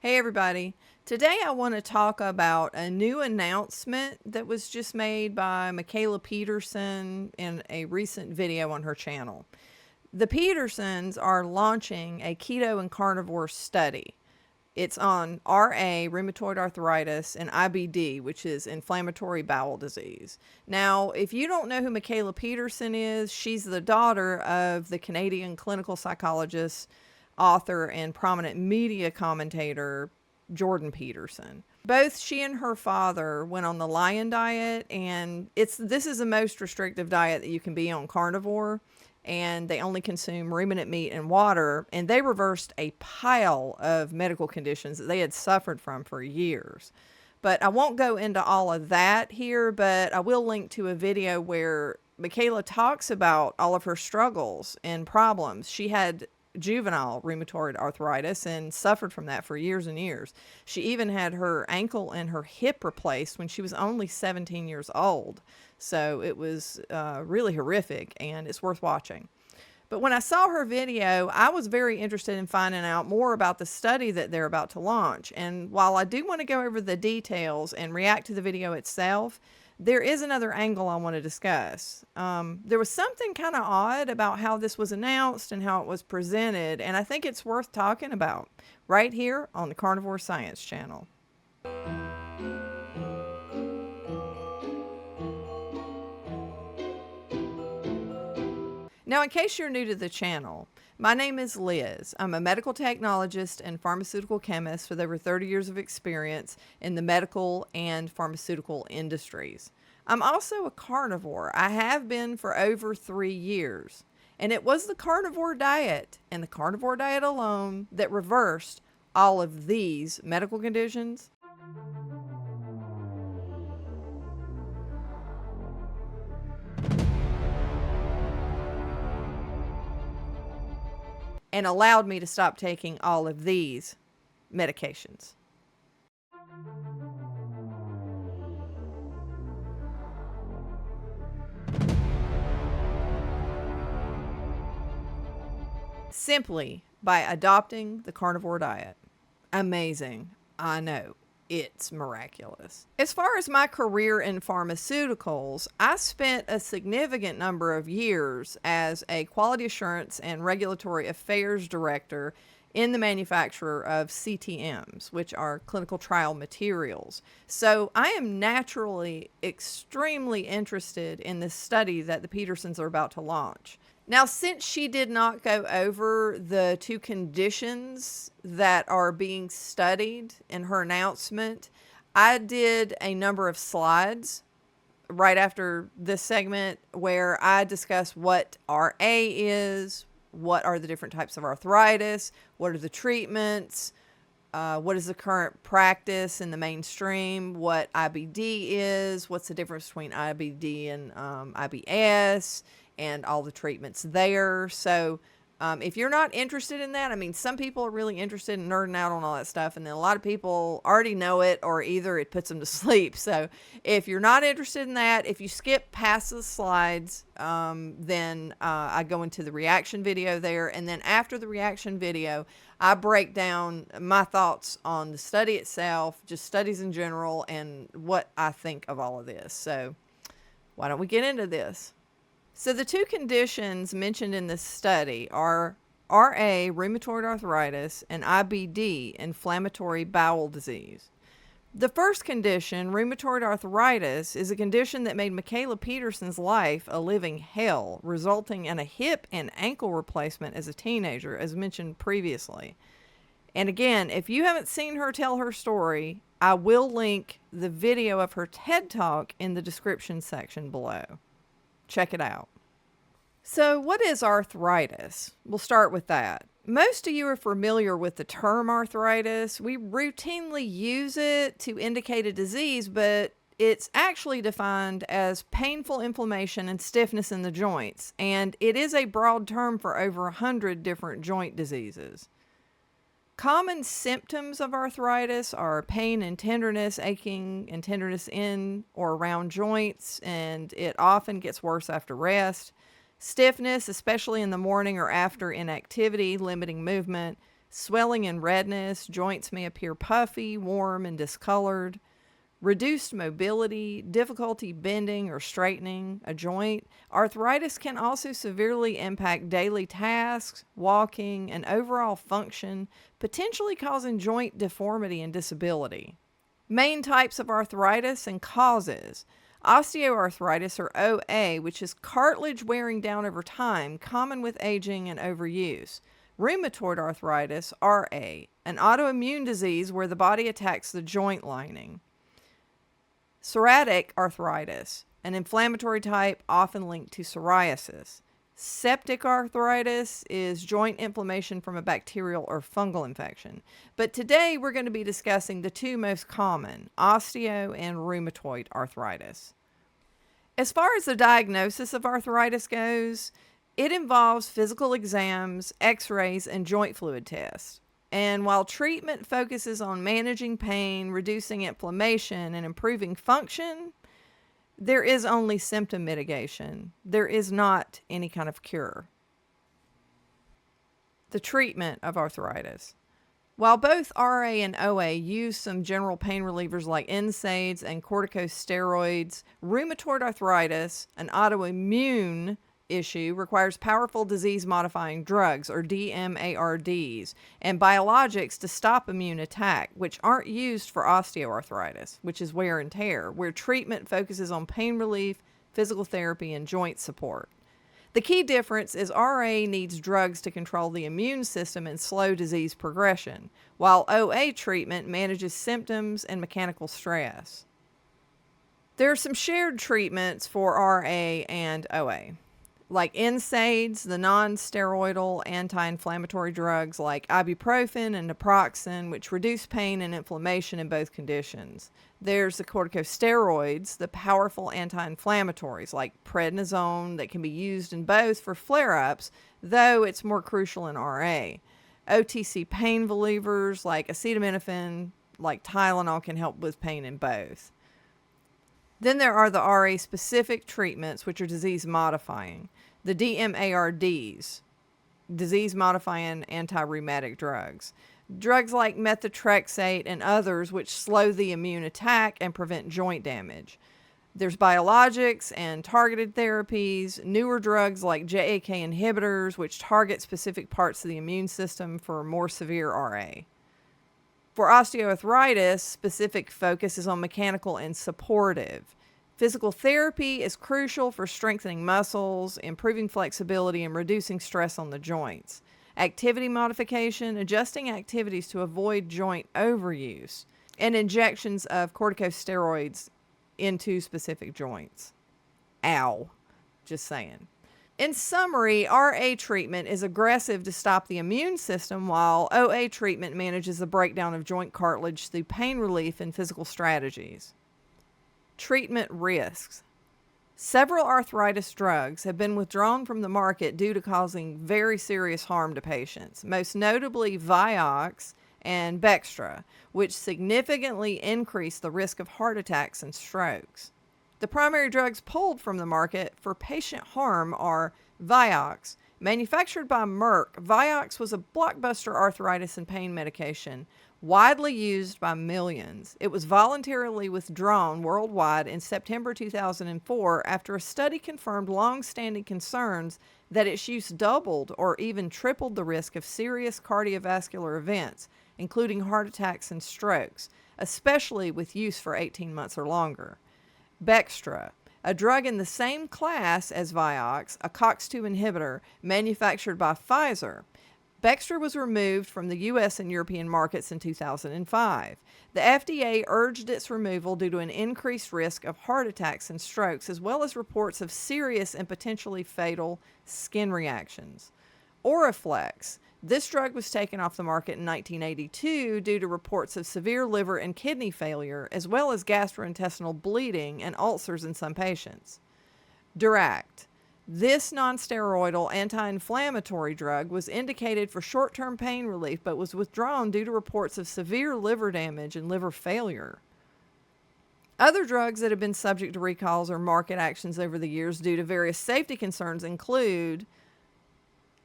Hey everybody. Today I want to talk about a new announcement that was just made by Mikhaila Peterson in a recent video on her channel. The Petersons are launching a keto and carnivore study. It's on RA, rheumatoid arthritis, and IBD, which is inflammatory bowel disease. Now, if you don't know who Mikhaila Peterson is, she's the daughter of the Canadian clinical psychologist, author, and prominent media commentator Jordan Peterson. Both she and her father went on the Lion Diet, and this is the most restrictive diet that you can be on, carnivore, and they only consume ruminant meat and water, and they reversed a pile of medical conditions that they had suffered from for years. But I won't go into all of that here, but I will link to a video where Mikhaila talks about all of her struggles and problems. She had juvenile rheumatoid arthritis and suffered from that for years and years. She even had her ankle and her hip replaced when she was only 17 years old. So it was really horrific, and it's worth watching. But when I saw her video, I was very interested in finding out more about the study that they're about to launch. And while I do want to go over the details and react to the video itself, there is another angle I want to discuss. There was something kind of odd about how this was announced and how it was presented, and I think it's worth talking about right here on the Carnivore Science channel. Now, in case you're new to the channel, my name is Liz. I'm a medical technologist and pharmaceutical chemist with over 30 years of experience in the medical and pharmaceutical industries. I'm also a carnivore. I have been for over 3 years. And it was the carnivore diet and the carnivore diet alone that reversed all of these medical conditions and allowed me to stop taking all of these medications. Simply by adopting the carnivore diet. Amazing. I know. It's miraculous. As far as my career in pharmaceuticals, I spent a significant number of years as a quality assurance and regulatory affairs director in the manufacturer of CTMs, which are clinical trial materials. So I am naturally extremely interested in this study that the Petersons are about to launch. Now, since she did not go over the 2 conditions that are being studied in her announcement, I did a number of slides right after this segment where I discuss what RA is, what are the different types of arthritis, what are the treatments, what is the current practice in the mainstream, what IBD is, what's the difference between IBD and IBS, and all the treatments there. So if you're not interested in that, I mean, some people are really interested in nerding out on all that stuff, and then a lot of people already know it, or either it puts them to sleep. So if you're not interested in that, if you skip past the slides, then I go into the reaction video there, and then after the reaction video, I break down my thoughts on the study itself, just studies in general, and what I think of all of this. So why don't we get into this? So the 2 conditions mentioned in this study are RA, rheumatoid arthritis, and IBD, inflammatory bowel disease. The first condition, rheumatoid arthritis, is a condition that made Mikhaila Peterson's life a living hell, resulting in a hip and ankle replacement as a teenager, as mentioned previously. And again, if you haven't seen her tell her story, I will link the video of her TED Talk in the description section below. Check it out. So what is arthritis? We'll start with that. Most of you are familiar with the term arthritis. We routinely use it to indicate a disease, but it's actually defined as painful inflammation and stiffness in the joints, and it is a broad term for over 100 different joint diseases. Common symptoms of arthritis are pain and tenderness, aching and tenderness in or around joints, and it often gets worse after rest. Stiffness, especially in the morning or after inactivity, limiting movement. swelling and redness, joints may appear puffy, warm, and discolored, reduced mobility, difficulty bending or straightening a joint. Arthritis can also severely impact daily tasks, walking, and overall function, potentially causing joint deformity and disability. Main types of arthritis and causes. Osteoarthritis, or OA, which is cartilage wearing down over time, common with aging and overuse. Rheumatoid arthritis, RA, an autoimmune disease where the body attacks the joint lining. Psoriatic arthritis, an inflammatory type often linked to psoriasis. Septic arthritis is joint inflammation from a bacterial or fungal infection. But today we're going to be discussing the two most common, osteo and rheumatoid arthritis. As far as the diagnosis of arthritis goes, it involves physical exams, x-rays, and joint fluid tests. And while treatment focuses on managing pain, reducing inflammation, and improving function, there is only symptom mitigation. There is not any kind of cure. The treatment of arthritis. While both RA and OA use some general pain relievers like NSAIDs and corticosteroids, rheumatoid arthritis, an autoimmune issue, requires powerful disease-modifying drugs, or DMARDs, and biologics to stop immune attack, which aren't used for osteoarthritis, which is wear and tear, where treatment focuses on pain relief, physical therapy, and joint support. The key difference is RA needs drugs to control the immune system and slow disease progression, while OA treatment manages symptoms and mechanical stress. There are some shared treatments for RA and OA, like NSAIDs, the non-steroidal anti-inflammatory drugs like ibuprofen and naproxen, which reduce pain and inflammation in both conditions. There's the corticosteroids, the powerful anti-inflammatories like prednisone that can be used in both for flare-ups, though it's more crucial in RA. OTC pain relievers like acetaminophen, like Tylenol, can help with pain in both. Then there are the RA-specific treatments, which are disease-modifying. The DMARDs, disease-modifying anti-rheumatic drugs. Drugs like methotrexate and others which slow the immune attack and prevent joint damage. There's biologics and targeted therapies, newer drugs like JAK inhibitors, which target specific parts of the immune system for more severe RA. For osteoarthritis, specific focus is on mechanical and supportive. Physical therapy is crucial for strengthening muscles, improving flexibility, and reducing stress on the joints. Activity modification, adjusting activities to avoid joint overuse, and injections of corticosteroids into specific joints. Ow. Just saying. In summary, RA treatment is aggressive to stop the immune system, while OA treatment manages the breakdown of joint cartilage through pain relief and physical strategies. Treatment risks. Several arthritis drugs have been withdrawn from the market due to causing very serious harm to patients, most notably Vioxx and Bextra, which significantly increase the risk of heart attacks and strokes. The primary drugs pulled from the market for patient harm are Vioxx. Manufactured by Merck, Vioxx was a blockbuster arthritis and pain medication, widely used by millions. It was voluntarily withdrawn worldwide in September 2004 after a study confirmed long-standing concerns that its use doubled or even tripled the risk of serious cardiovascular events, including heart attacks and strokes, especially with use for 18 months or longer. Bextra, a drug in the same class as Vioxx, a COX-2 inhibitor manufactured by Pfizer. Bextra was removed from the U.S. and European markets in 2005. The FDA urged its removal due to an increased risk of heart attacks and strokes, as well as reports of serious and potentially fatal skin reactions. Oriflex. This drug was taken off the market in 1982 due to reports of severe liver and kidney failure, as well as gastrointestinal bleeding and ulcers in some patients. Duract. This nonsteroidal anti-inflammatory drug was indicated for short-term pain relief, but was withdrawn due to reports of severe liver damage and liver failure. Other drugs that have been subject to recalls or market actions over the years due to various safety concerns include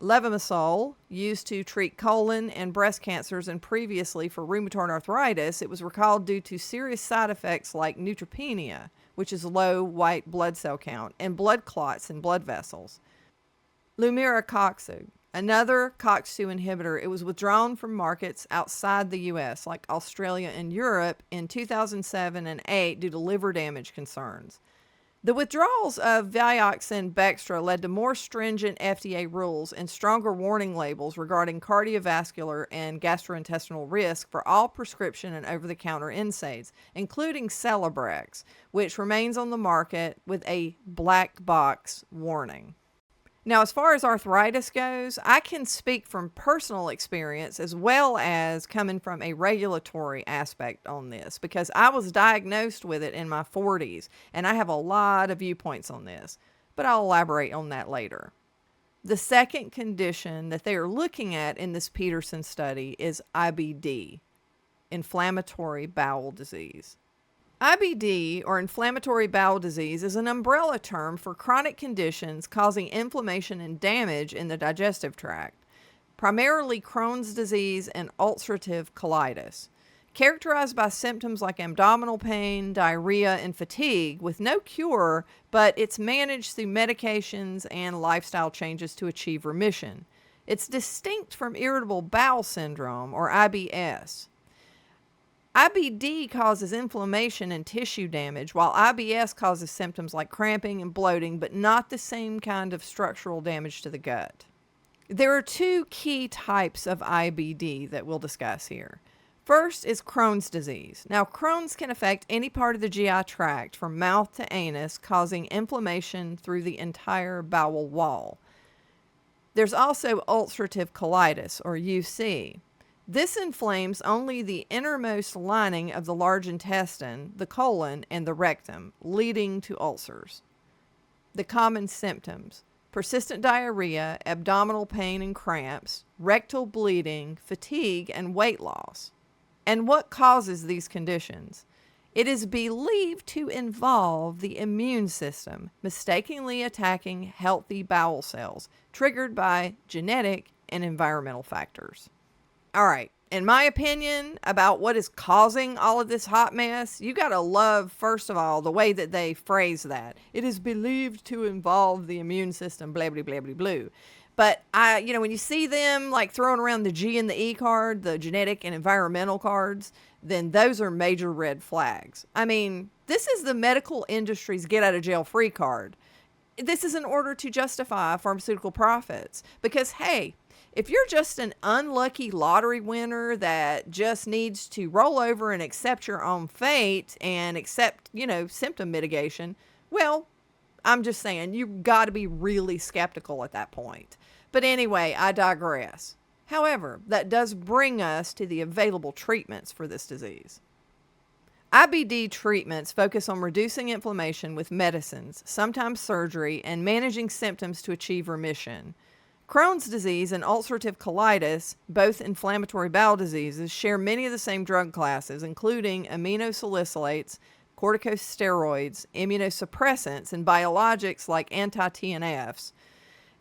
Levamisole, used to treat colon and breast cancers and previously for rheumatoid arthritis, it was recalled due to serious side effects like neutropenia, which is low white blood cell count, and blood clots in blood vessels. Lumiracoxib, another COX-2 inhibitor, it was withdrawn from markets outside the U.S., like Australia and Europe, in 2007 and 8 due to liver damage concerns. The withdrawals of Vioxx and Bextra led to more stringent FDA rules and stronger warning labels regarding cardiovascular and gastrointestinal risk for all prescription and over-the-counter NSAIDs, including Celebrex, which remains on the market with a black box warning. Now, as far as arthritis goes, I can speak from personal experience as well as coming from a regulatory aspect on this, because I was diagnosed with it in my 40s, and I have a lot of viewpoints on this, but I'll elaborate on that later. The second condition that they are looking at in this Peterson study is IBD, inflammatory bowel disease. IBD, or inflammatory bowel disease, is an umbrella term for chronic conditions causing inflammation and damage in the digestive tract, primarily Crohn's disease and ulcerative colitis, characterized by symptoms like abdominal pain, diarrhea, and fatigue with no cure, but it's managed through medications and lifestyle changes to achieve remission. It's distinct from irritable bowel syndrome, or IBS. IBD causes inflammation and tissue damage, while IBS causes symptoms like cramping and bloating, but not the same kind of structural damage to the gut. There are two key types of IBD that we'll discuss here. First is Crohn's disease. Now, Crohn's can affect any part of the GI tract from mouth to anus, causing inflammation through the entire bowel wall. There's also ulcerative colitis, or UC. This inflames only the innermost lining of the large intestine, the colon, and the rectum, leading to ulcers. The common symptoms: persistent diarrhea, abdominal pain and cramps, rectal bleeding, fatigue, and weight loss. And what causes these conditions? It is believed to involve the immune system mistakenly attacking healthy bowel cells, triggered by genetic and environmental factors. All right, in my opinion about what is causing all of this hot mess, you got to love, first of all, the way that they phrase that. It is believed to involve the immune system, blah, blah, blah, blah, blah. But when you see them like throwing around the G and the E card, the genetic and environmental cards, then those are major red flags. I mean, this is the medical industry's get out of jail free card. This is in order to justify pharmaceutical profits because, hey, if you're just an unlucky lottery winner that just needs to roll over and accept your own fate and accept, symptom mitigation, well, I'm just saying, you've got to be really skeptical at that point. But anyway, I digress. However, that does bring us to the available treatments for this disease. IBD treatments focus on reducing inflammation with medicines, sometimes surgery, and managing symptoms to achieve remission. Crohn's disease and ulcerative colitis, both inflammatory bowel diseases, share many of the same drug classes, including aminosalicylates, corticosteroids, immunosuppressants, and biologics like anti-TNFs.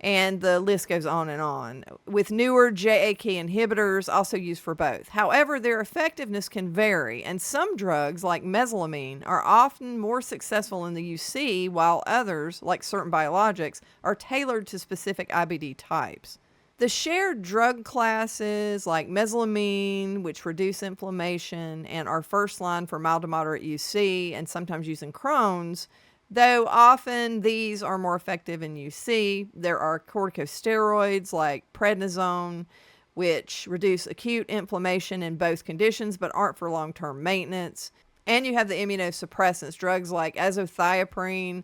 And the list goes on, with newer JAK inhibitors also used for both. However, their effectiveness can vary, and some drugs, like mesalamine, are often more successful in the UC, while others, like certain biologics, are tailored to specific IBD types. The shared drug classes, like mesalamine, which reduce inflammation and are first line for mild to moderate UC and sometimes used in Crohn's, though often these are more effective in UC. There are corticosteroids like prednisone, which reduce acute inflammation in both conditions but aren't for long-term maintenance. And you have the immunosuppressants, drugs like azathioprine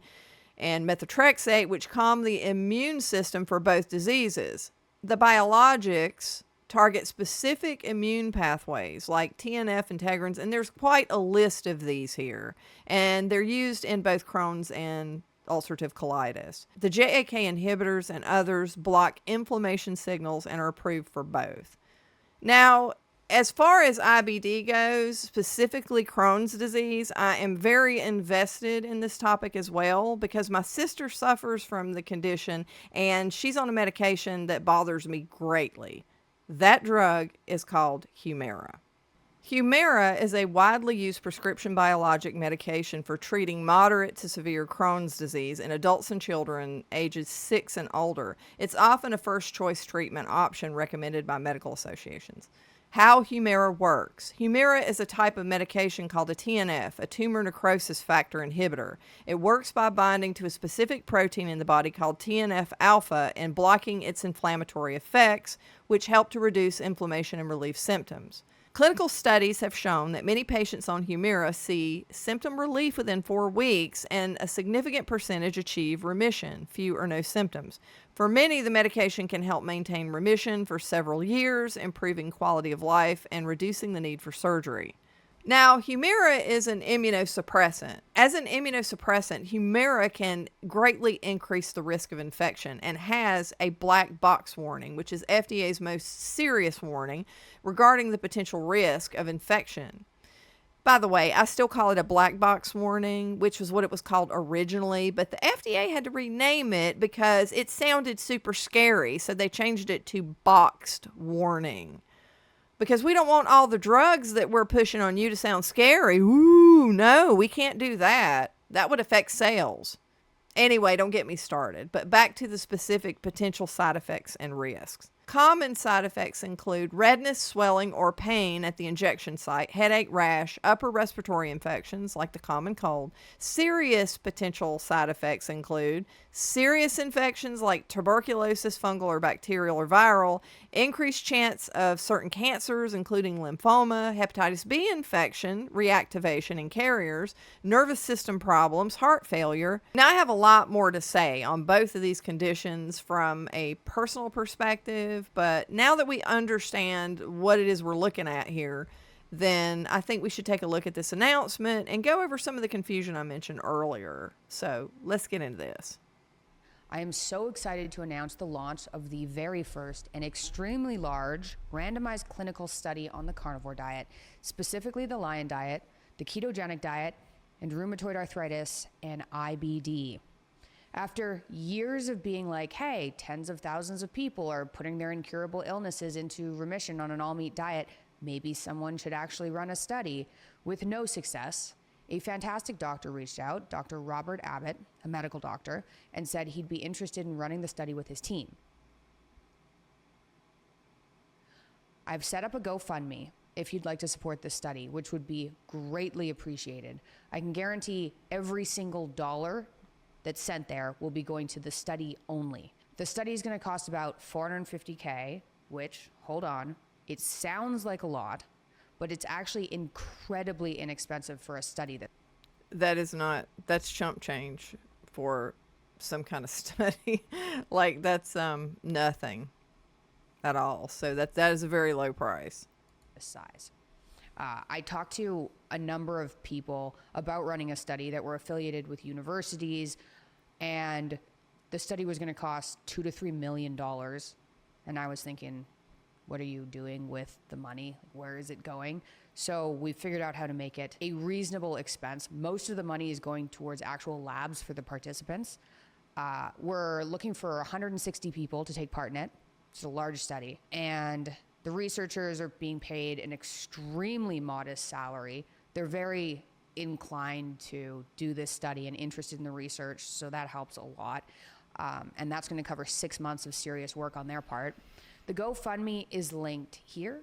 and methotrexate, which calm the immune system for both diseases. The biologics target specific immune pathways like TNF integrins, and there's quite a list of these here, and they're used in both Crohn's and ulcerative colitis. The JAK inhibitors and others block inflammation signals and are approved for both. Now, As far as IBD goes, specifically Crohn's disease, I am very invested in this topic as well because my sister suffers from the condition and she's on a medication that bothers me greatly. That drug is called Humira. Humira is a widely used prescription biologic medication for treating moderate to severe Crohn's disease in adults and children ages 6 and older. It's often a first choice treatment option recommended by medical associations. How Humira works. Humira is a type of medication called a TNF, a tumor necrosis factor inhibitor. It works by binding to a specific protein in the body called TNF alpha and blocking its inflammatory effects, which help to reduce inflammation and relieve symptoms. Clinical studies have shown that many patients on Humira see symptom relief within 4 weeks and a significant percentage achieve remission, few or no symptoms. For many, the medication can help maintain remission for several years, improving quality of life and reducing the need for surgery. Now, Humira is an immunosuppressant. As an immunosuppressant, Humira can greatly increase the risk of infection and has a black box warning, which is FDA's most serious warning regarding the potential risk of infection. By the way, I still call it a black box warning, which was what it was called originally, but the FDA had to rename it because it sounded super scary, so they changed it to boxed warning. Because we don't want all the drugs that we're pushing on you to sound scary. Ooh, no, we can't do that. That would affect sales. Anyway, don't get me started. But back to the specific potential side effects and risks. Common side effects include redness, swelling, or pain at the injection site, headache, rash, upper respiratory infections like the common cold. Serious potential side effects include serious infections like tuberculosis, fungal or bacterial or viral, increased chance of certain cancers including lymphoma, hepatitis B infection, reactivation in carriers, nervous system problems, heart failure. Now I have a lot more to say on both of these conditions from a personal perspective, but now that we understand what it is we're looking at here, then I think we should take a look at this announcement and go over some of the confusion I mentioned earlier. So let's get into this. I am so excited to announce the launch of the very first and extremely large randomized clinical study on the carnivore diet, specifically the lion diet, the ketogenic diet, and rheumatoid arthritis and IBD. After years of being like, hey, tens of thousands of people are putting their incurable illnesses into remission on an all-meat diet, maybe someone should actually run a study. With no success, a fantastic doctor reached out, Dr. Robert Abbott, a medical doctor, and said he'd be interested in running the study with his team. I've set up a GoFundMe if you'd like to support this study, which would be greatly appreciated. I can guarantee every single dollar that's sent there will be going to the study only. The study is going to cost about $450K, which, hold on, it sounds like a lot, but it's actually incredibly inexpensive for a study. That's chump change for some kind of study. Like that's nothing at all. So that is a very low price. This size. I talked to a number of people about running a study that were affiliated with universities, and the study was going to cost $2 to $3 million. And I was thinking, what are you doing with the money? Where is it going? So we figured out how to make it a reasonable expense. Most of the money is going towards actual labs for the participants. We're looking for 160 people to take part in it. It's a large study. And the researchers are being paid an extremely modest salary. They're very inclined to do this study and interested in the research, so that helps a lot. And that's going to cover 6 months of serious work on their part. The GoFundMe is linked here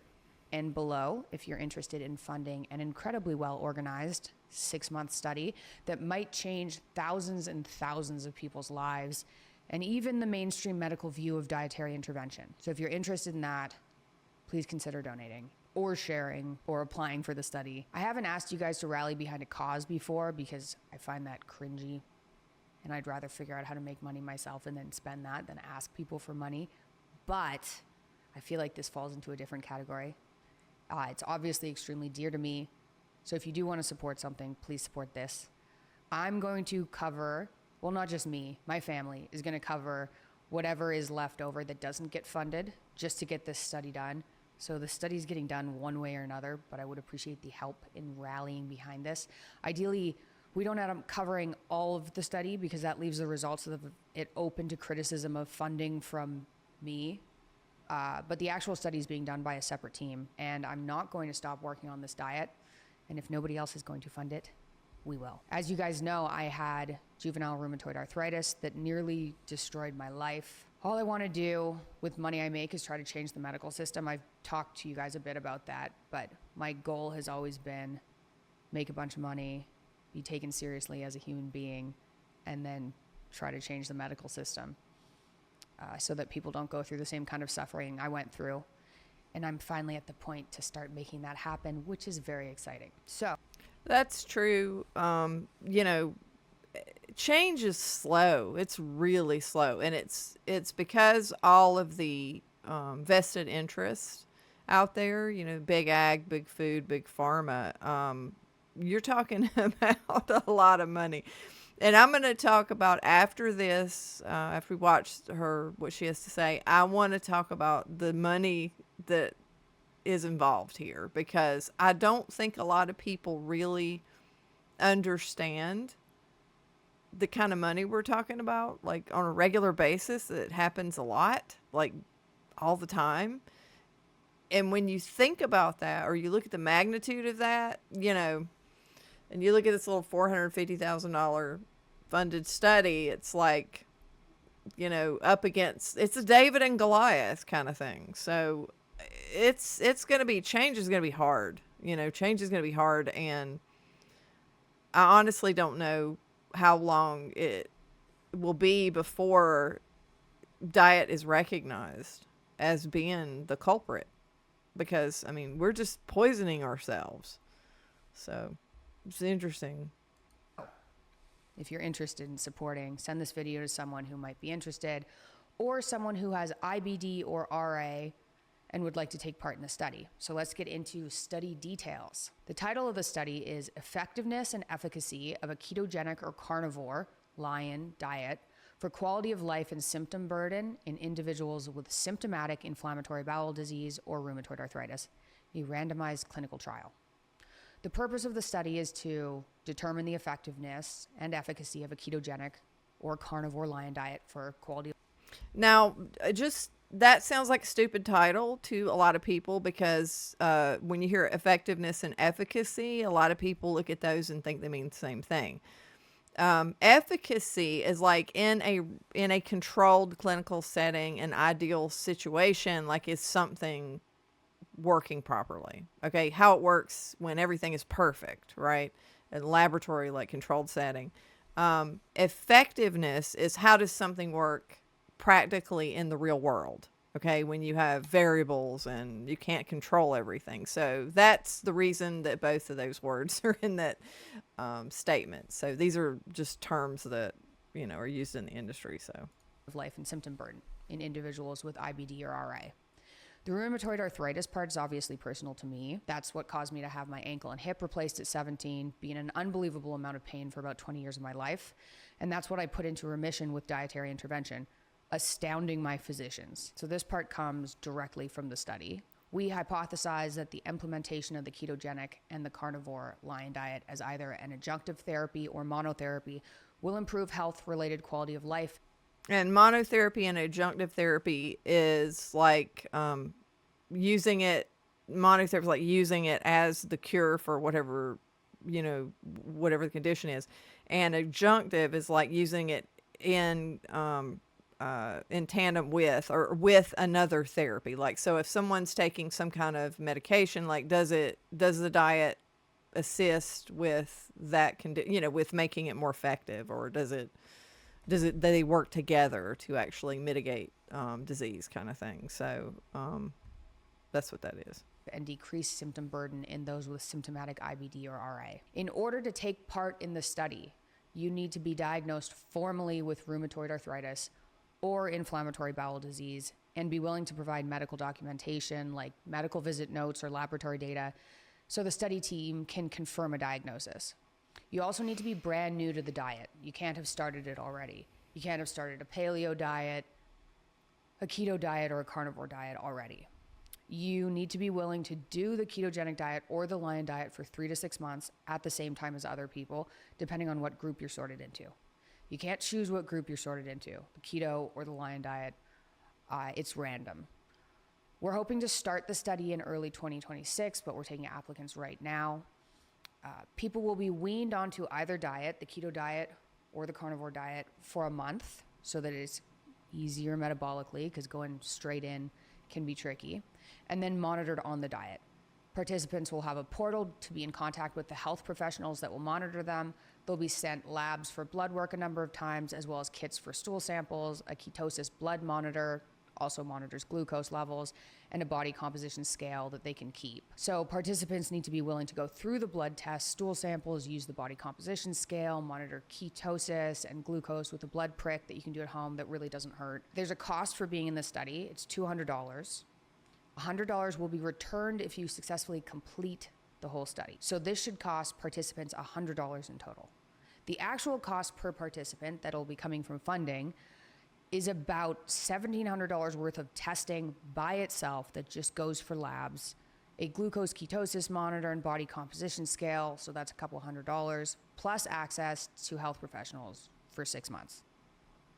and below if you're interested in funding an incredibly well-organized 6-month study that might change thousands and thousands of people's lives and even the mainstream medical view of dietary intervention. So if you're interested in that, please consider donating or sharing or applying for the study. I haven't asked you guys to rally behind a cause before because I find that cringy, and I'd rather figure out how to make money myself and then spend that than ask people for money. But I feel like this falls into a different category. It's obviously extremely dear to me. So if you do want to support something, please support this. I'm going to cover, well, not just me, my family is going to cover whatever is left over that doesn't get funded just to get this study done. So the study's getting done one way or another, but I would appreciate the help in rallying behind this. Ideally, we don't end up covering all of the study because that leaves the results of it open to criticism of funding from me. But the actual study is being done by a separate team, and I'm not going to stop working on this diet. And if nobody else is going to fund it, we will. As you guys know, I had juvenile rheumatoid arthritis that nearly destroyed my life. All I want to do with money I make is try to change the medical system. I've talked to you guys a bit about that, but my goal has always been make a bunch of money, be taken seriously as a human being, and then try to change the medical system so that people don't go through the same kind of suffering I went through. And I'm finally at the point to start making that happen, which is very exciting. So That's true. Change is slow. It's really slow, and it's because all of the vested interests out there. Big ag, big food, big pharma. You're talking about a lot of money, and I'm going to talk about after this. After we watch what she has to say, I want to talk about the money that is involved here, because I don't think a lot of people really understand the kind of money we're talking about, like on a regular basis. It happens a lot, like all the time. And when you think about that, or you look at the magnitude of that, and you look at this little $450,000 funded study, it's like, up against, it's a David and Goliath kind of thing. So it's going to be, change is going to be hard. Change is going to be hard. And I honestly don't know how long it will be before diet is recognized as being the culprit, because we're just poisoning ourselves. So it's interesting. if you're interested in supporting, send this video to someone who might be interested, or someone who has IBD or RA and would like to take part in the study. So let's get into study details. The title of the study is Effectiveness and Efficacy of a Ketogenic or Carnivore Lion Diet for Quality of Life and Symptom Burden in Individuals with Symptomatic Inflammatory Bowel Disease or Rheumatoid Arthritis, a randomized clinical trial. The purpose of the study is to determine the effectiveness and efficacy of a ketogenic or carnivore lion diet for quality. Now, that sounds like a stupid title to a lot of people, because when you hear effectiveness and efficacy, a lot of people look at those and think they mean the same thing. Efficacy is like in a controlled clinical setting, an ideal situation, like is something working properly. Okay, how it works when everything is perfect, right? A laboratory, like controlled setting. Effectiveness is how does something work practically in the real world. Okay, when you have variables and you can't control everything. So that's the reason that both of those words are in that statement. So these are just terms that are used in the industry. So Of life and symptom burden in individuals with IBD or RA. The rheumatoid arthritis part is obviously personal to me. That's what caused me to have my ankle and hip replaced at 17, be in an unbelievable amount of pain for about 20 years of my life. And that's what I put into remission with dietary intervention, astounding my physicians. So this part comes directly from the study. We hypothesize that the implementation of the ketogenic and the carnivore lion diet as either an adjunctive therapy or monotherapy will improve health-related quality of life. And monotherapy and adjunctive therapy is like using it as the cure for whatever the condition is. And adjunctive is like using it in tandem with another therapy. Like, so if someone's taking some kind of medication, like does the diet assist with that with making it more effective, or do they work together to actually mitigate disease kind of thing? So that's what that is. And decrease symptom burden in those with symptomatic IBD or RA. In order to take part in the study, you need to be diagnosed formally with rheumatoid arthritis or inflammatory bowel disease and be willing to provide medical documentation like medical visit notes or laboratory data so the study team can confirm a diagnosis. You also need to be brand new to the diet. You can't have started it already. You can't have started a paleo diet, a keto diet, or a carnivore diet already. You need to be willing to do the ketogenic diet or the Lion diet for 3 to 6 months at the same time as other people, depending on what group you're sorted into. You can't choose what group you're sorted into, the keto or the Lion diet. It's random. We're hoping to start the study in early 2026, but we're taking applicants right now. People will be weaned onto either diet, the keto diet or the carnivore diet, for a month so that it's easier metabolically, because going straight in can be tricky, and then monitored on the diet. Participants will have a portal to be in contact with the health professionals that will monitor them. They'll be sent labs for blood work a number of times, as well as kits for stool samples, a ketosis blood monitor, also monitors glucose levels, and a body composition scale that they can keep. So participants need to be willing to go through the blood tests, stool samples, use the body composition scale, monitor ketosis and glucose with a blood prick that you can do at home that really doesn't hurt. There's a cost for being in the study. It's $200. $100 will be returned if you successfully complete the whole study. So this should cost participants $100 in total. The actual cost per participant that'll be coming from funding is about $1,700 worth of testing by itself that just goes for labs, a glucose ketosis monitor and body composition scale, so that's a couple $100, plus access to health professionals for 6 months.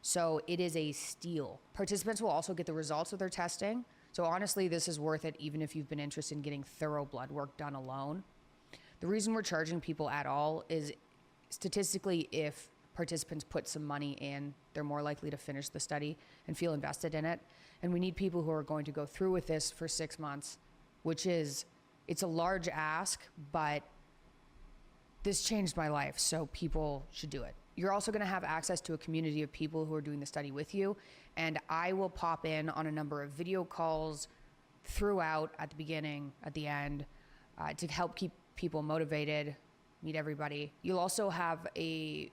So it is a steal. Participants will also get the results of their testing. So honestly, this is worth it even if you've been interested in getting thorough blood work done alone. The reason we're charging people at all is statistically, if participants put some money in, they're more likely to finish the study and feel invested in it. And we need people who are going to go through with this for 6 months, which is, it's a large ask, but this changed my life, so people should do it. You're also going to have access to a community of people who are doing the study with you, and I will pop in on a number of video calls throughout, at the beginning, at the end, to help keep people motivated, meet everybody. You'll also have a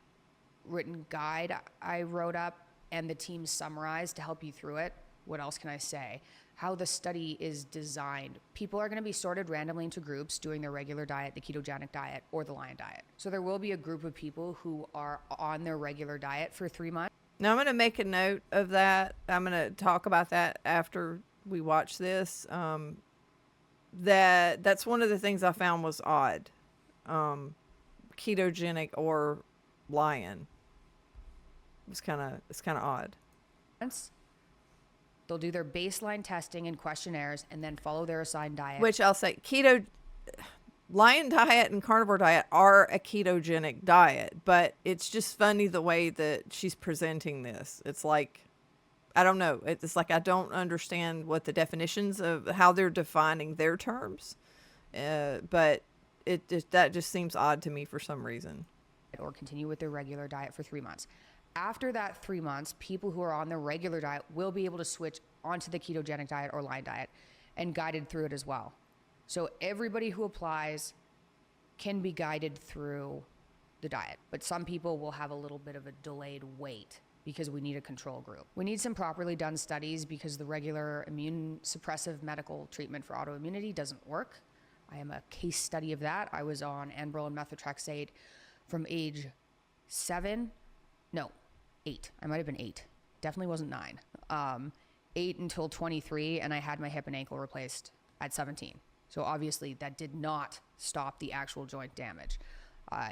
written guide I wrote up and the team summarized to help you through it. What else can I say? How the study is designed. People are going to be sorted randomly into groups doing their regular diet, the ketogenic diet, or the Lion diet. So there will be a group of people who are on their regular diet for 3 months. Now I'm going to make a note of that. I'm going to talk about that after we watch this. That's one of the things I found was odd. Ketogenic or Lion. It's kind of odd. They'll do their baseline testing and questionnaires and then follow their assigned diet. Which I'll say, Lion diet and carnivore diet are a ketogenic diet, but it's just funny the way that she's presenting this. It's like, I don't know. It's like I don't understand what the definitions of how they're defining their terms, but that just seems odd to me for some reason. Or continue with their regular diet for 3 months. After that 3 months, people who are on their regular diet will be able to switch onto the ketogenic diet or Lion diet and guided through it as well. So everybody who applies can be guided through the diet, but some people will have a little bit of a delayed wait because we need a control group. We need some properly done studies because the regular immune suppressive medical treatment for autoimmunity doesn't work. I am a case study of that. I was on Enbrel and methotrexate from age 8. I might have been 8. Definitely wasn't 9. 8 until 23, and I had my hip and ankle replaced at 17. So obviously that did not stop the actual joint damage.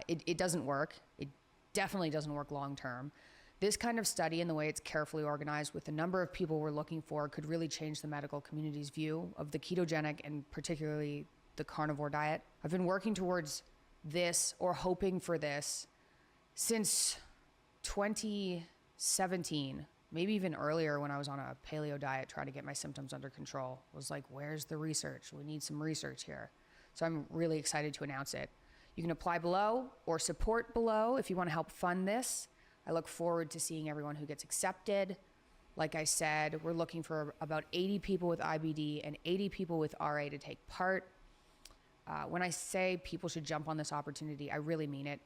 It doesn't work. It definitely doesn't work long term. This kind of study and the way it's carefully organized with the number of people we're looking for could really change the medical community's view of the ketogenic and particularly the carnivore diet. I've been working towards this or hoping for this since 2017, maybe even earlier when I was on a paleo diet trying to get my symptoms under control. Was like, where's the research? We need some research here. So I'm really excited to announce it. You can apply below or support below if you want to help fund this. I look forward to seeing everyone who gets accepted. Like I said, we're looking for about 80 people with IBD and 80 people with RA to take part. When I say people should jump on this opportunity, I really mean it.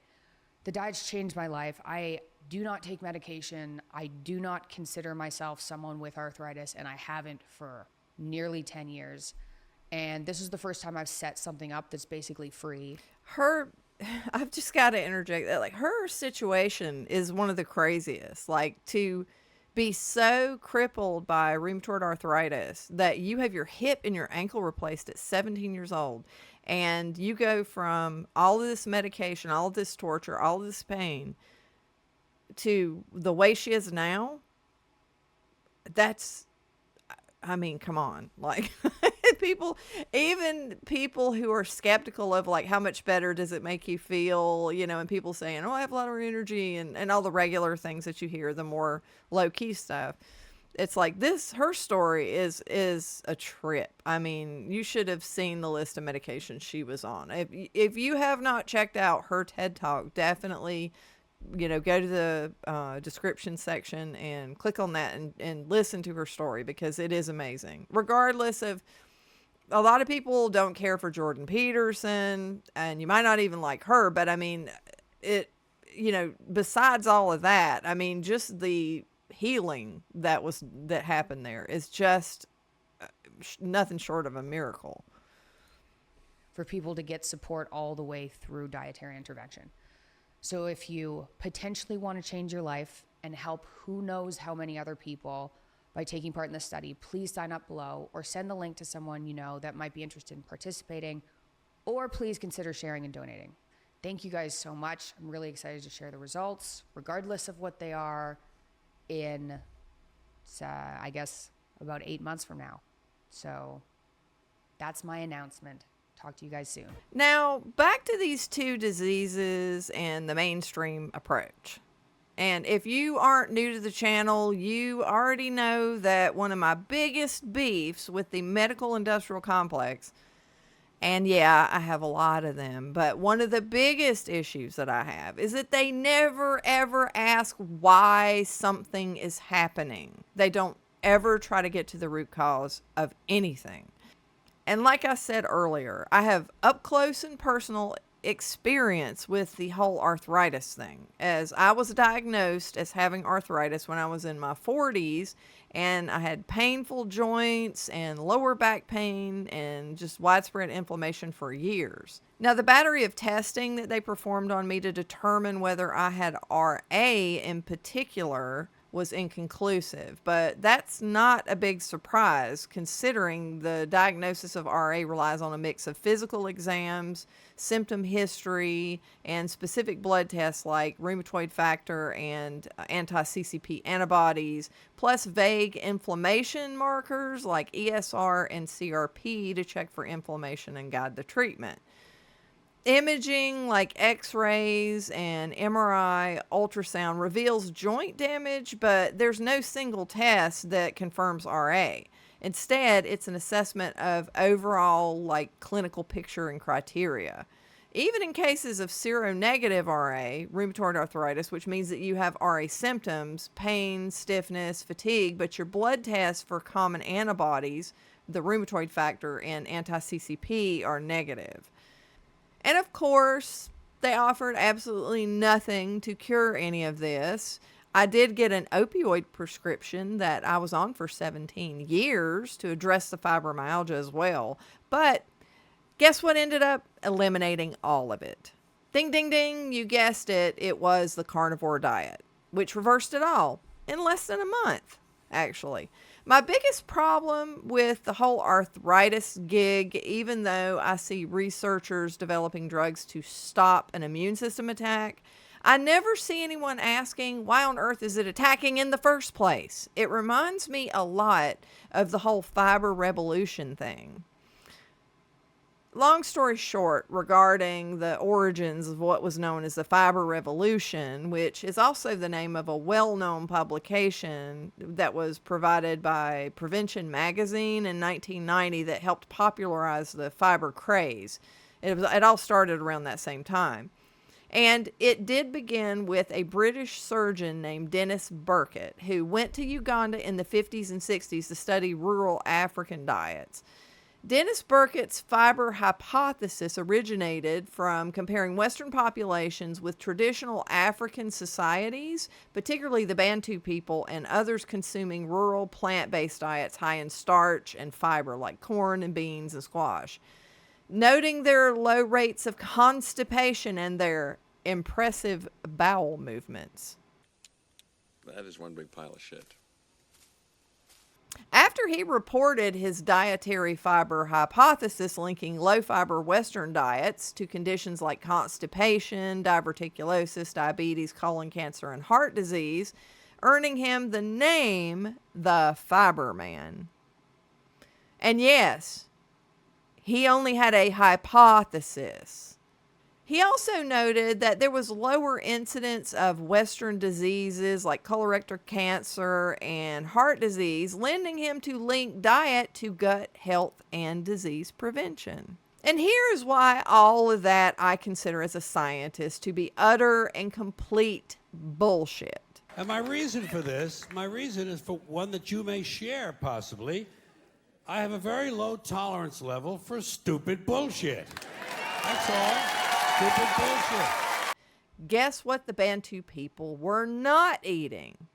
The diet's changed my life. I do not take medication. I do not consider myself someone with arthritis, and I haven't for nearly 10 years. And this is the first time I've set something up that's basically free. I've just got to interject that, like, her situation is one of the craziest. Like, to be so crippled by rheumatoid arthritis that you have your hip and your ankle replaced at 17 years old, and you go from all of this medication, all of this torture, all of this pain to the way she is now, that's, I mean, come on. Like, people, even people who are skeptical of like how much better does it make you feel, you know, and people saying, oh, I have a lot of energy, and all the regular things that you hear, the more low key stuff. It's like this, her story is a trip. I mean, you should have seen the list of medications she was on. If you have not checked out her TED Talk, definitely, you know, go to the description section and click on that and listen to her story, because it is amazing. Regardless of, a lot of people don't care for Jordan Peterson, and you might not even like her, but I mean, it, you know, besides all of that, I mean, just the healing that happened there is just nothing short of a miracle. For people to get support all the way through dietary intervention. So if you potentially want to change your life and help who knows how many other people by taking part in the study, please sign up below or send the link to someone you know that might be interested in participating, or please consider sharing and donating. Thank you guys so much. I'm really excited to share the results, regardless of what they are, in, I guess, about 8 months from now. So that's my announcement. Talk to you guys soon. Now, back to these two diseases and the mainstream approach. And if you aren't new to the channel, you already know that one of my biggest beefs with the medical industrial complex, and yeah, I have a lot of them, but one of the biggest issues that I have is that they never ever ask why something is happening. They don't ever try to get to the root cause of anything. And like I said earlier, I have up close and personal experience with the whole arthritis thing, as I was diagnosed as having arthritis when I was in my 40s, and I had painful joints and lower back pain and just widespread inflammation for years. Now, the battery of testing that they performed on me to determine whether I had RA in particular was inconclusive, but that's not a big surprise considering the diagnosis of RA relies on a mix of physical exams, symptom history, and specific blood tests like rheumatoid factor and anti-CCP antibodies, plus vague inflammation markers like ESR and CRP to check for inflammation and guide the treatment. Imaging like x-rays and MRI, ultrasound reveals joint damage, but there's no single test that confirms RA. Instead, it's an assessment of overall like clinical picture and criteria. Even in cases of seronegative RA, rheumatoid arthritis, which means that you have RA symptoms, pain, stiffness, fatigue, but your blood tests for common antibodies, the rheumatoid factor and anti-CCP, are negative. And of course, they offered absolutely nothing to cure any of this. I did get an opioid prescription that I was on for 17 years to address the fibromyalgia as well. But guess what ended up eliminating all of it? Ding, ding, ding, you guessed it. It was the carnivore diet, which reversed it all in less than a month, actually. My biggest problem with the whole arthritis gig, even though I see researchers developing drugs to stop an immune system attack, I never see anyone asking, why on earth is it attacking in the first place? It reminds me a lot of the whole fiber revolution thing. Long story short, regarding the origins of what was known as the fiber revolution, which is also the name of a well-known publication that was provided by Prevention Magazine in 1990 that helped popularize the fiber craze. It all started around that same time. And it did begin with a British surgeon named Dennis Burkitt, who went to Uganda in the 50s and 60s to study rural African diets. Dennis Burkitt's fiber hypothesis originated from comparing Western populations with traditional African societies, particularly the Bantu people and others consuming rural plant-based diets high in starch and fiber like corn and beans and squash, noting their low rates of constipation and their impressive bowel movements. That is one big pile of shit. After he reported his dietary fiber hypothesis linking low fiber Western diets to conditions like constipation, diverticulosis, diabetes, colon cancer, and heart disease, earning him the name the Fiber Man. And yes, he only had a hypothesis. He also noted that there was lower incidence of Western diseases like colorectal cancer and heart disease, lending him to link diet to gut health and disease prevention. And here's why all of that I consider as a scientist to be utter and complete bullshit. And my reason is for one that you may share, possibly. I have a very low tolerance level for stupid bullshit. That's all. Stupid bullshit. Guess what the Bantu people were not eating?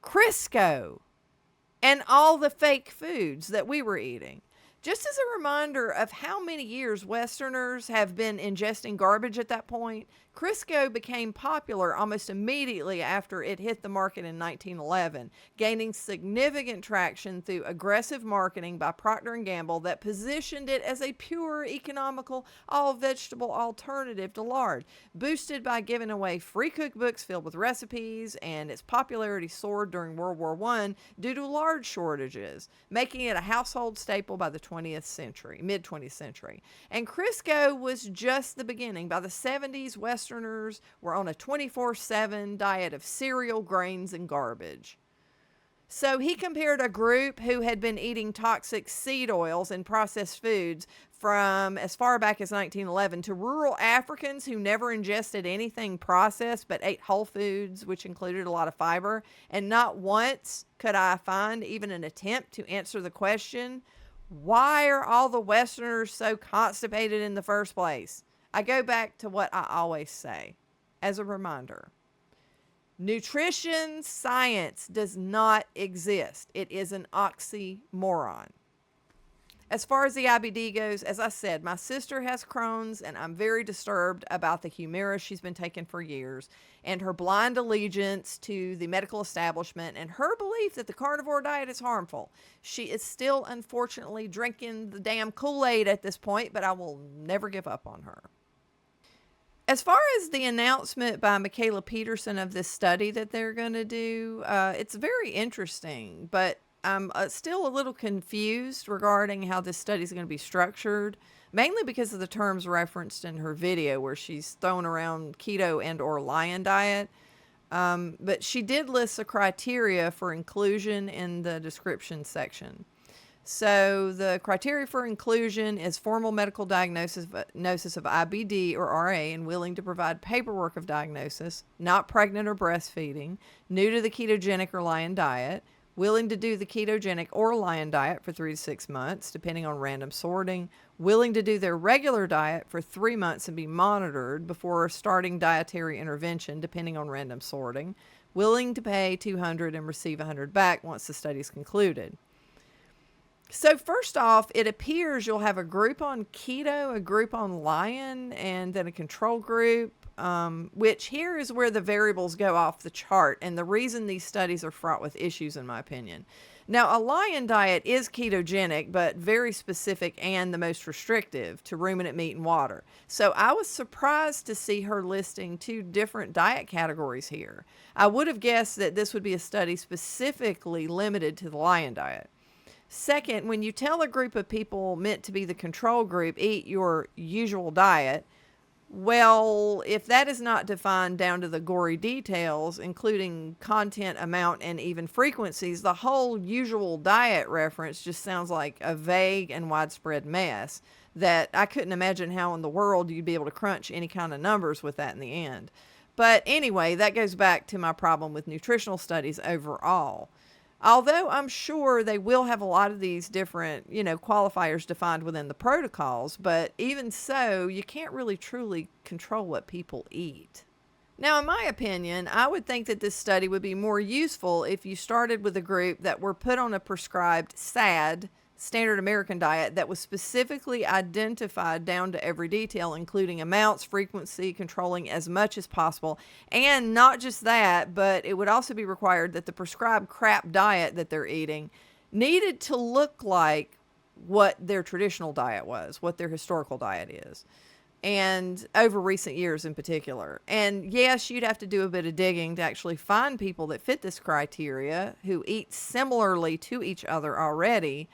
Crisco and all the fake foods that we were eating. Just as a reminder of how many years Westerners have been ingesting garbage at that point, Crisco became popular almost immediately after it hit the market in 1911, gaining significant traction through aggressive marketing by Procter & Gamble that positioned it as a pure, economical, all-vegetable alternative to lard, boosted by giving away free cookbooks filled with recipes, and its popularity soared during World War I due to lard shortages, making it a household staple by the mid-20th century. And Crisco was just the beginning. By the 70s, Westerners were on a 24/7 diet of cereal, grains, and garbage. So he compared a group who had been eating toxic seed oils and processed foods from as far back as 1911 to rural Africans who never ingested anything processed but ate whole foods, which included a lot of fiber. And not once could I find even an attempt to answer the question, why are all the Westerners so constipated in the first place? I go back to what I always say as a reminder. Nutrition science does not exist. It is an oxymoron. As far as the IBD goes, as I said, my sister has Crohn's, and I'm very disturbed about the Humira she's been taking for years, and her blind allegiance to the medical establishment, and her belief that the carnivore diet is harmful. She is still, unfortunately, drinking the damn Kool-Aid at this point, but I will never give up on her. As far as the announcement by Mikhaila Peterson of this study that they're going to do, it's very interesting, but I'm still a little confused regarding how this study is going to be structured, mainly because of the terms referenced in her video where she's throwing around keto and or lion diet. But she did list the criteria for inclusion in the description section. So the criteria for inclusion is formal medical diagnosis of IBD or RA and willing to provide paperwork of diagnosis, not pregnant or breastfeeding, new to the ketogenic or lion diet, willing to do the ketogenic or lion diet for 3 to 6 months, depending on random sorting, willing to do their regular diet for 3 months and be monitored before starting dietary intervention, depending on random sorting, willing to pay $200 and receive $100 back once the study is concluded. So first off, it appears you'll have a group on keto, a group on lion, and then a control group, which here is where the variables go off the chart, and the reason these studies are fraught with issues, in my opinion. Now, a lion diet is ketogenic, but very specific and the most restrictive to ruminant meat and water. So I was surprised to see her listing 2 different diet categories here. I would have guessed that this would be a study specifically limited to the lion diet. Second, when you tell a group of people meant to be the control group, eat your usual diet, well, if that is not defined down to the gory details, including content, amount, and even frequencies, the whole usual diet reference just sounds like a vague and widespread mess that I couldn't imagine how in the world you'd be able to crunch any kind of numbers with that in the end. But anyway, that goes back to my problem with nutritional studies overall. Although I'm sure they will have a lot of these different, qualifiers defined within the protocols, but even so, you can't really truly control what people eat. Now, in my opinion, I would think that this study would be more useful if you started with a group that were put on a prescribed SAD, standard American diet, that was specifically identified down to every detail, including amounts, frequency, controlling as much as possible. And not just that, but it would also be required that the prescribed crap diet that they're eating needed to look like what their traditional diet was, what their historical diet is, and over recent years in particular. And yes, you'd have to do a bit of digging to actually find people that fit this criteria who eat similarly to each other already.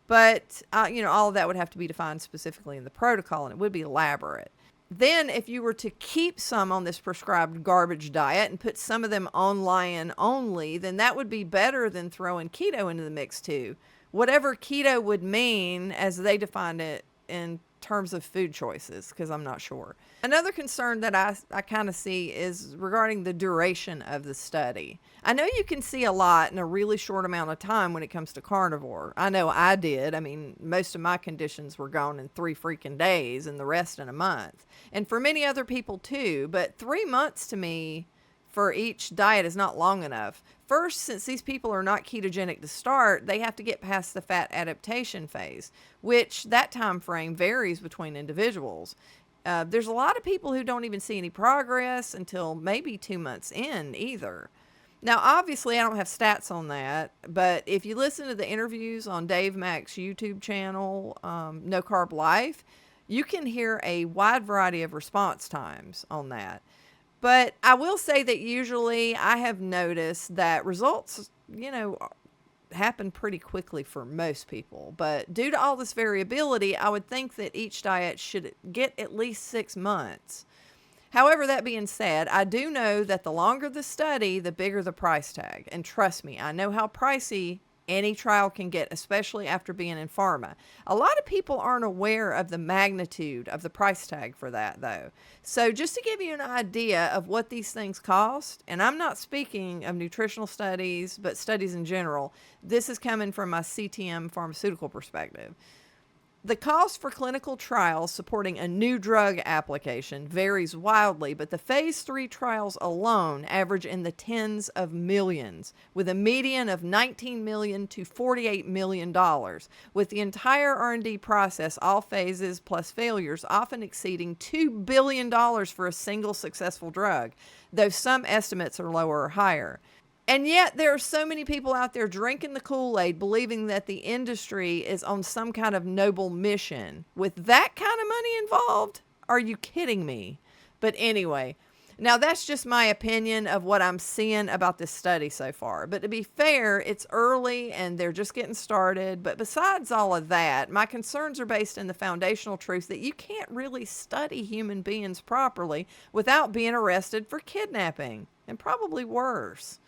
But, all of that would have to be defined specifically in the protocol, and it would be elaborate. Then, if you were to keep some on this prescribed garbage diet and put some of them on lion only, then that would be better than throwing keto into the mix too. Whatever keto would mean as they defined it in terms of food choices, because I'm not sure. Another concern that I kind of see is regarding the duration of the study. I know you can see a lot in a really short amount of time when it comes to carnivore. I know I did. I mean, most of my conditions were gone in 3 freaking days and the rest in a month. And for many other people too, but 3 months to me for each diet is not long enough. First, since these people are not ketogenic to start, they have to get past the fat adaptation phase, which that time frame varies between individuals. There's a lot of people who don't even see any progress until maybe 2 months in either. Now, obviously, I don't have stats on that, but if you listen to the interviews on Dave Mack's YouTube channel, No Carb Life, you can hear a wide variety of response times on that. But I will say that usually I have noticed that results, happen pretty quickly for most people. But due to all this variability, I would think that each diet should get at least 6 months. However, that being said, I do know that the longer the study, the bigger the price tag. And trust me, I know how pricey any trial can get, especially after being in pharma. A lot of people aren't aware of the magnitude of the price tag for that, though. So just to give you an idea of what these things cost, and I'm not speaking of nutritional studies, but studies in general, this is coming from my CTM pharmaceutical perspective. The cost for clinical trials supporting a new drug application varies wildly, but the phase 3 trials alone average in the tens of millions, with a median of $19 million to $48 million, with the entire R&D process, all phases plus failures, often exceeding $2 billion for a single successful drug, though some estimates are lower or higher. And yet there are so many people out there drinking the Kool-Aid, believing that the industry is on some kind of noble mission. With that kind of money involved? Are you kidding me? But anyway, now that's just my opinion of what I'm seeing about this study so far. But to be fair, it's early and they're just getting started. But besides all of that, my concerns are based in the foundational truth that you can't really study human beings properly without being arrested for kidnapping, and probably worse.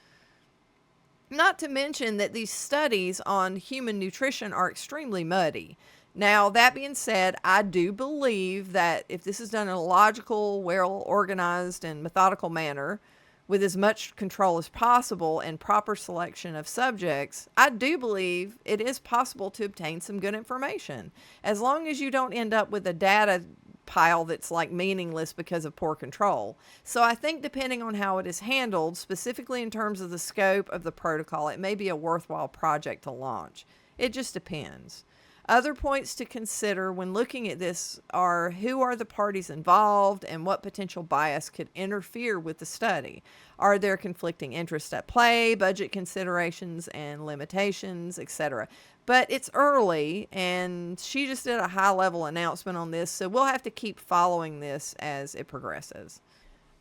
Not to mention that these studies on human nutrition are extremely muddy. Now, that being said, I do believe that if this is done in a logical, well-organized, and methodical manner, with as much control as possible and proper selection of subjects, I do believe it is possible to obtain some good information, as long as you don't end up with a data pile that's like meaningless because of poor control. So I think depending on how it is handled, specifically in terms of the scope of the protocol, it may be a worthwhile project to launch. It just depends. Other points to consider when looking at this are who are the parties involved and what potential bias could interfere with the study. Are there conflicting interests at play, budget considerations and limitations, etc.? But it's early, and she just did a high-level announcement on this, so we'll have to keep following this as it progresses.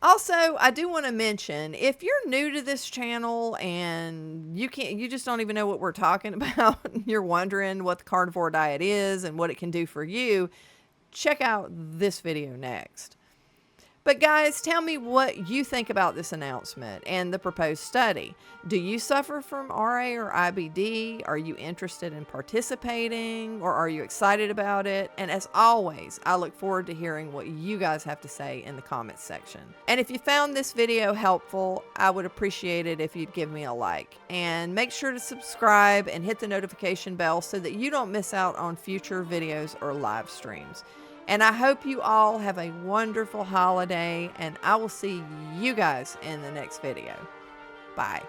Also, I do want to mention, if you're new to this channel and you just don't even know what we're talking about, you're wondering what the carnivore diet is and what it can do for you, check out this video next. But guys, tell me what you think about this announcement and the proposed study. Do you suffer from RA or IBD? Are you interested in participating, or are you excited about it? And as always, I look forward to hearing what you guys have to say in the comments section. And if you found this video helpful, I would appreciate it if you'd give me a like. And make sure to subscribe and hit the notification bell so that you don't miss out on future videos or live streams. And I hope you all have a wonderful holiday, and I will see you guys in the next video. Bye.